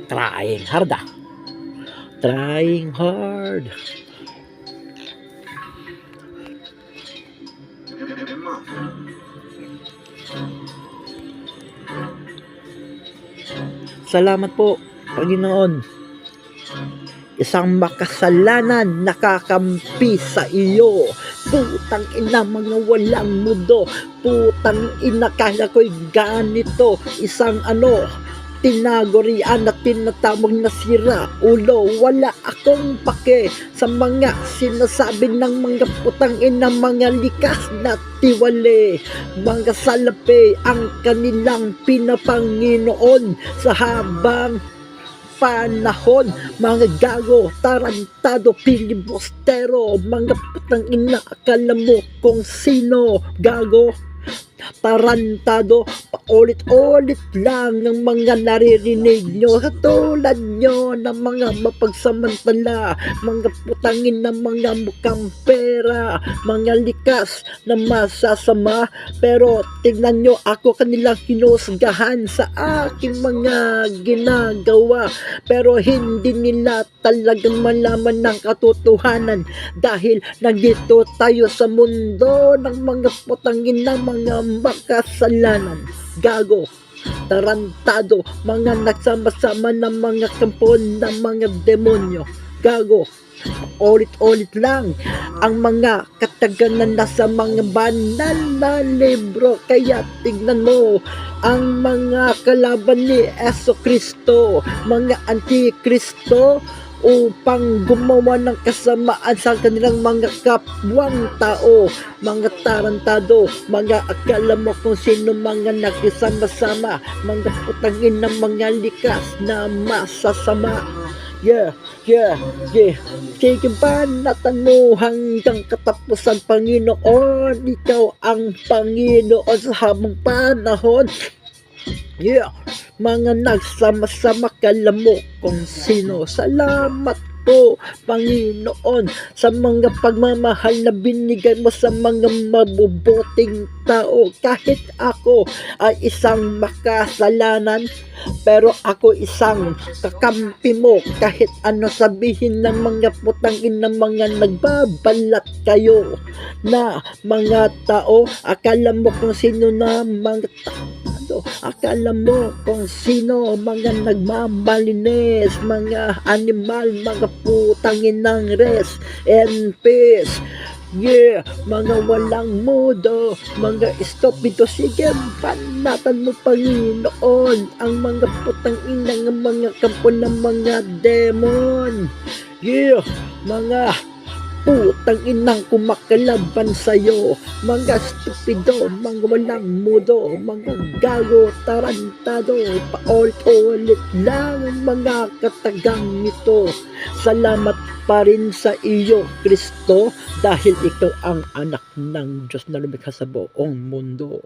Trying hard ah. Trying hard. Salamat po, Panginoon. Isang makasalanan nakakampi sa iyo. Putang ina, mga walang mundo. Putang ina, kaya ko'y ganito. Isang tinagurian na tinatawag na sira ulo. Wala akong pake sa mga sinasabi ng mga putang ina, mga likas na tiwali, mga salapi ang kanilang pinapanginoon sa habang panahon. Mga gago, tarantado, pilibustero, mga putang ina, akala mo kung sino, gago, tarantado, paulit-ulit lang ng mga naririnig nyo, katulad nyo ng mga mapagsamantala, mga putangin na mga mukhang pera, mga likas na masasama. Pero tignan nyo, ako kanilang hinusgahan sa aking mga ginagawa, pero hindi nila talagang malaman ng katotohanan, dahil nandito tayo sa mundo ng mga putangin na mga makasalanan. Gago, tarantado, mga nagsama-sama ng mga kampo ng mga demonyo. Gago, ulit-ulit lang ang mga kataganan na sa mga banal na libro. Kaya tignan mo ang mga kalaban ni Jesucristo, mga antikristo, upang gumawa ng kasamaan sa kanilang mga kapwang tao. Mga tarantado, mga akala mo kung sino, mga nakisama-sama, mga putangin ng mga likas na masasama. Sige ba natin mo hanggang katapusan, Panginoon? Ikaw ang Panginoon sa habang panahon. Mga nagsama-sama, kala mo kung sino. Salamat po, Panginoon, sa mga pagmamahal na binigay mo sa mga mabubuting tao. Kahit ako ay isang makasalanan, pero ako isang kakampi mo. Kahit ano sabihin ng mga putangin ng mga nagbabalat kayo na mga tao, akala mo kung sino na mga tao, akala mo kung sino, mga nagmamalinis, mga animal, mga putangin ng rest and peace. Mga walang mudo, mga estupido. Sige, banatan mo, Panginoon, ang mga putangin ng mga kampo ng mga demon. Mga putang inang kumakalaban sa'yo, mga stupido, mga walang mudo, mga gago, tarantado, paulit-ulit lang ang mga katagang nito. Salamat pa rin sa iyo, Kristo, dahil ikaw ang anak ng Diyos na lumikha sa buong mundo.